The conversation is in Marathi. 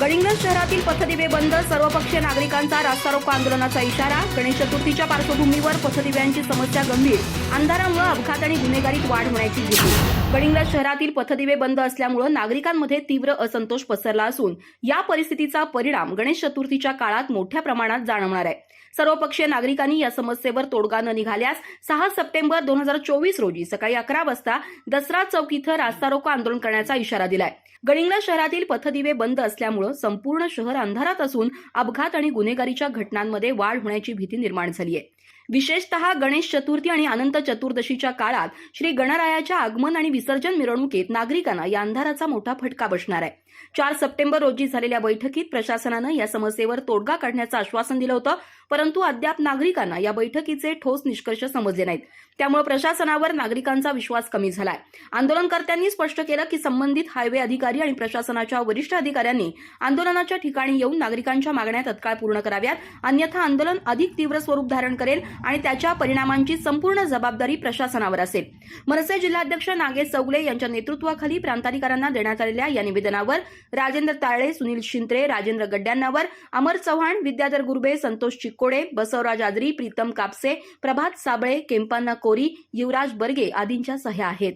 गडिंग्लज शहरातील पथदिवे बंद, सर्वपक्षीय नागरिकांचा रास्ता रोको आंदोलनाचा इशारा. गणेश चतुर्थीच्या पार्श्वभूमीवर पथदिव्यांची समस्या गंभीर, अंधारामुळे अपघात आणि गुन्हेगारीत वाढ होण्याची भीती. गडिंग्लज शहरातील पथदिवे बंद असल्यामुळे नागरिकांमध्ये तीव्र असंतोष पसरला असून या परिस्थितीचा परिणाम गणेश चतुर्थीच्या काळात मोठ्या प्रमाणात जाणवणार आहे. सर्वपक्षीय नागरिकांनी या समस्येवर तोडगा न निघाल्यास 6 सप्टेंबर 2024 रोजी सकाळी 11 वाजता दसरा चौक इथं रास्ता रोको आंदोलन करण्याचा इशारा दिलाय. गडिंग्लज शहरातील पथदिवे बंद असल्यामुळे संपूर्ण शहर अंधारात असून अपघात आणि गुन्हेगारीच्या घटनांमध्ये वाढ होण्याची भीती निर्माण झाली आहे. विशेषतः गणेश चतुर्थी आणि अनंत चतुर्दशीच्या काळात श्री गणरायाच्या आगमन आणि विसर्जन मिरवणुकीत नागरिकांना या अंधाराचा मोठा फटका बसणार आहे. 4 सप्टेंबर रोजी झालेल्या बैठकीत प्रशासनानं या समस्येवर तोडगा काढण्याचं आश्वासन दिलं होतं, परंतु अद्याप नागरिकांना या बैठकीचे ठोस निष्कर्ष समजले नाहीत. त्यामुळे प्रशासनावर नागरिकांचा विश्वास कमी झालाय. आंदोलनकर्त्यांनी स्पष्ट केलं की संबंधित हायवे अधिकारी आणि प्रशासनाच्या वरिष्ठ अधिकाऱ्यांनी आंदोलनाच्या ठिकाणी येऊन नागरिकांच्या मागण्या तत्काळ पूर्ण कराव्यात, अन्यथा आंदोलन अधिक तीव्र स्वरूप धारण करेल आणि त्याच्या परिणामांची संपूर्ण जबाबदारी प्रशासनावर असेल. मनसे जिल्हाध्यक्ष नागेश चौगले यांच्या नेतृत्वाखाली प्रांताधिकाऱ्यांना देण्यात आलेल्या या निवेदनावर राजेंद्र ताळे, सुनील शिंत्रे, राजेंद्र गड्ड्यांनावर, अमर चव्हाण, विद्याधर गुरबे, संतोष चिक्कोडे, बसवराज आजरी, प्रीतम कापसे, प्रभात साबळे, केंपान्ना कोरी, युवराज बर्गे आदींच्या सह्या आहेत.